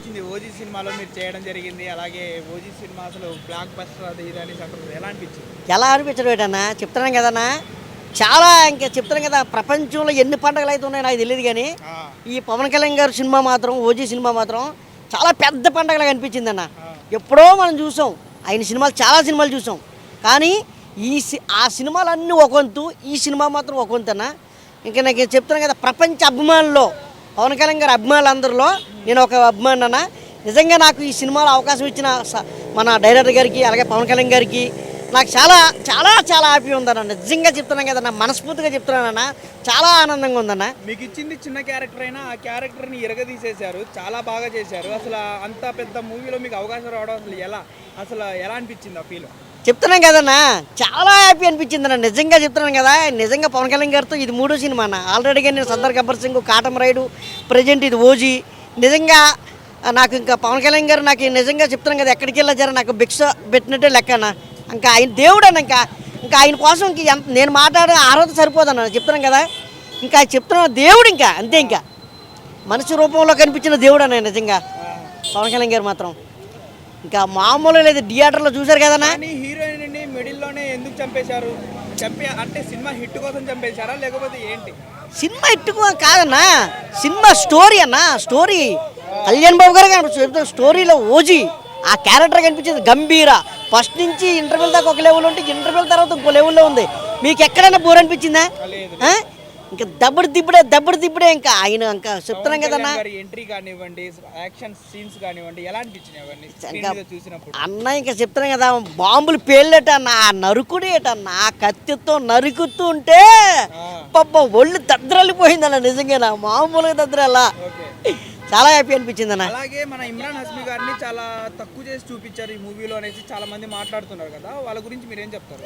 అనిపించింది ఓజీ సినిమాలో మీరు చేయడం జరిగింది? అలాగే ఓజీ సినిమా అసలు బ్లాక్ బస్టర్ అది ఇది అనేసి అంటున్నారు. ఎలా అనిపించింది? ఎలా అనిపించడం ఏంటన్నా చెప్తున్నాను కదన్నా. చాలా ఇంకా చెప్తున్నాను కదా, ప్రపంచంలో ఎన్ని పండుగలు అయితే ఉన్నాయో నాకు తెలియదు కానీ ఆ! ఈ పవన్ కళ్యాణ్ గారి సినిమా మాత్రం, ఓజీ సినిమా మాత్రం చాలా పెద్ద పండగలాగా అనిపించింది అన్న. ఆ! ఎప్పుడో మనం చూసాం ఆయన సినిమాలు, చాలా సినిమాలు చూసాం. కానీ ఆ సినిమాలు అన్నీ ఒక వంతు, ఈ సినిమా మాత్రం ఒక వంతు అన్న. ఇంకా నాకు చెప్తున్నాను కదా, ప్రపంచ అభిమానుల్లో పవన్ కళ్యాణ్ గారి అభిమానులందరిలో నేను ఒక అభిమాని అన్న. నిజంగా నాకు ఈ సినిమాలో అవకాశం ఇచ్చిన మన డైరెక్టర్ గారికి, అలాగే పవన్ కళ్యాణ్ గారికి నాకు చాలా చాలా చాలా హ్యాపీ ఉందన్న. నిజంగా చెప్తున్నాను కదన్న, మనస్ఫూర్తిగా చెప్తున్నానన్న. చాలా ఆనందంగా ఉందన్న. మీకు ఇచ్చింది చిన్న క్యారెక్టర్ అయినా ఆ క్యారెక్టర్ని ఇరగదీసేశారు. చాలా బాగా చేశారు. అసలు అంత పెద్ద మూవీలో మీకు అవకాశం రావడం అసలు ఎలా అనిపించింది ఆ ఫీల్? చెప్తున్నాం కదన్నా, చాలా హ్యాపీ అనిపించింది అన్న. నిజంగా చెప్తున్నాను కదా, నిజంగా పవన్ కళ్యాణ్ గారితో ఇది 3వ సినిమా అన్న. ఆల్రెడీగా నేను సర్దార్ గబ్బర్ సింగ్, కాటం రైడు, ప్రజెంట్ ఇది ఓజీ. నిజంగా నాకు ఇంకా పవన్ కళ్యాణ్ గారు నాకు నిజంగా చెప్తున్నాను కదా, ఎక్కడికి వెళ్ళారు నాకు భిక్ష పెట్టినట్టే లెక్క అన్న. ఇంకా ఆయన దేవుడు అన్న. ఇంకా ఆయన కోసం నేను మాట్లాడే అర్హత సరిపోదన్న. చెప్తున్నాను కదా, ఇంకా చెప్తున్నా దేవుడు, ఇంకా అంతే. ఇంకా మనిషి రూపంలో కనిపించిన దేవుడు అన్న నిజంగా పవన్ కళ్యాణ్ గారు మాత్రం. ఇంకా మామూలు లేదు. థియేటర్లో చూశారు కదన్నా. కానీ హీరోయిన్ మిడిల్లోనే ఎందుకు చంపేశారు? అంటే సినిమా హిట్ కోసం చంపేశారా లేకపోతే ఏంటి? సినిమా ఇట్టుకో కాదన్నా, సినిమా స్టోరీ అన్న. స్టోరీ కళ్యాణ్ బాబు గారు కనిపిస్తుంది స్టోరీలో. ఓజీ ఆ క్యారెక్టర్ కనిపించింది గంభీర. ఫస్ట్ నుంచి ఇంటర్వెల్ దాకా ఒక లెవెల్ ఉంటే, ఇంటర్వెల్ తర్వాత ఇంకో లెవెల్లో ఉంది. మీకు ఎక్కడైనా బోర్ అనిపించిందా? ఇంకా దబ్బుడు దిబ్బడే. ఇంకా ఆయన ఇంకా చెప్తున్నాం కదన్నా. ఎంట్రీ కానివ్వండి, యాక్షన్ సీన్స్ కానివ్వండి, ఎలా అనిపించినాయి అవన్నీ చూసినప్పుడు? అన్న ఇంకా చెప్తున్నాం కదా, బాంబులు పేర్లేటన్న, ఆ నరుకుడేటన్న, ఆ కత్తితో నరుకుతూ ఉంటే పప్ప ఒళ్ళు దద్రలిపోయిందన్న. నిజంగా మామూలుగా దద్రలా. చాలా హ్యాపీ అనిపించింది అన్న. అలాగే మన ఇమ్రాన్ హస్మీ గారిని చాలా తక్కువ చేసి చూపించారు ఈ మూవీలో అనేసి చాలా మంది మాట్లాడుతున్నారు కదా, వాళ్ళ గురించి మీరు ఏం చెప్తారు?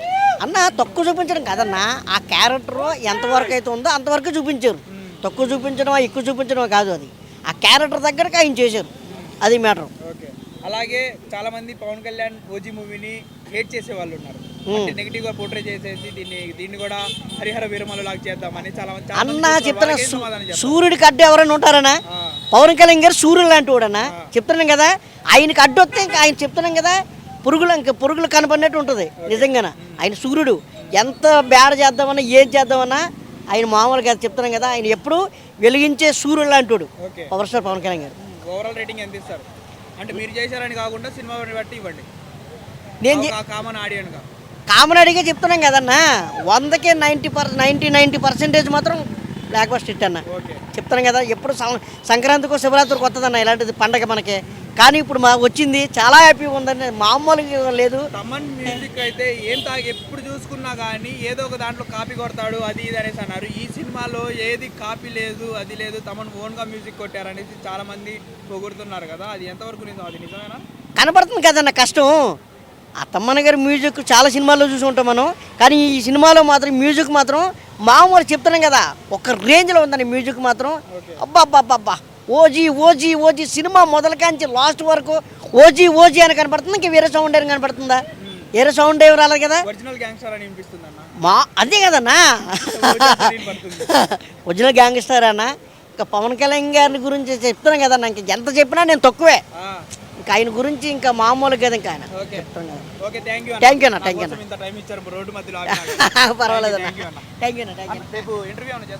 అన్న తక్కువ చూపించడం కదన్నా, ఆ క్యారెక్టర్ ఎంతవరకు అయితే ఉందో అంతవరకు చూపించారు. తక్కువ చూపించడం, ఎక్కువ చూపించడం కాదు. అది ఆ క్యారెక్టర్ దగ్గరకు ఆయన చేశారు. అది మ్యాటర్. ఓకే. అలాగే చాలా మంది పవన్ కళ్యాణ్ ఓజీ మూవీని హేట్ చేసే వాళ్ళు ఉన్నారు. నెగిటివ్ గా పోర్ట్రే చేసేసి దీన్ని కూడా హరిహర వీరమలు లాగా చేద్దామని చాలా అన్న చెప్తున్నా. సూర్యుడికి అడ్డు ఎవరైనా ఉంటారనా? పవన్ కళ్యాణ్ గారు సూర్యుడు లాంటి వాడన్నా. చెప్తున్నాం కదా, ఆయనకి అడ్డు వస్తే ఇంకా ఆయన చెప్తున్నాం కదా, పురుగులు కనపడినట్టు ఉంటుంది. నిజంగానే ఆయన సూర్యుడు. ఎంత బ్యాడ్ చేద్దామన్నా, ఏం చేద్దామన్నా ఆయన మామూలుగా కాదు. చెప్తున్నాం కదా, ఆయన ఎప్పుడు వెలిగించే సూర్యుడు లాంటి వాడు పవర్ స్టార్ పవన్ కళ్యాణ్ గారు. ఓవరాల్ రేటింగ్ ఎంత ఇస్తారు? అంటే మీరు చేశారని కాకుండా సినిమా బట్టి ఇవ్వండి. నేను కామన్ అడిగే చెప్తున్నాం కదన్నా, 100కి 90% మాత్రం బ్లాక్ బస్టర్ హిట్ అన్న. చెప్తున్నాం కదా, ఎప్పుడు సంక్రాంతికో శివరాత్రికి వస్తుందన్న ఇలాంటిది పండగ మనకి. కానీ ఇప్పుడు వచ్చింది, చాలా హ్యాపీగా ఉందండి. మామూలుగా లేదు. తమన్ మ్యూజిక్ అయితే ఎప్పుడు చూసుకున్నా కానీ ఏదో ఒక దాంట్లో కాపీ కొడతాడు అది ఇది అనేసి అన్నారు. ఈ సినిమాలో ఏది కాపీ లేదు, అది లేదు, తమన్ ఓన్గా మ్యూజిక్ కొట్టారనేసి చాలా మంది పొగుడుతున్నారు కదా, అది ఎంతవరకు నిజం? అది నిజమేనా? కనపడుతుంది కదన్న కష్టం. ఆ తమ్మన్న గారి మ్యూజిక్ చాలా సినిమాల్లో చూసి ఉంటాం మనం. కానీ ఈ సినిమాలో మాత్రం మ్యూజిక్ మాత్రం మామూలు చెప్తున్నాం కదా, ఒక రేంజ్లో ఉందని మ్యూజిక్ మాత్రం. అబ్బా ఓజీ సినిమా మొదలు కాంచి లాస్ట్ వరకు ఓజీ అని కనపడుతుంది. ఇంకా వేరే సౌండ్ ఏం కనపడుతుందా? వేరే సౌండ్ ఏమి రాలేదు కదా. అదే కదన్నా ఒరిజినల్ గ్యాంగ్స్టర్ అన్న. ఇంకా పవన్ కళ్యాణ్ గారి గురించి చెప్తున్నాం కదన్నా, ఇంకా ఎంత చెప్పినా నేను తక్కువే. ఇంకా ఆయన గురించి ఇంకా మామూలు కదా. ఇంకా ఆయన థ్యాంక్ యూ అన్న. పర్వాలేదు అన్న. థ్యాంక్ యూ అన్న.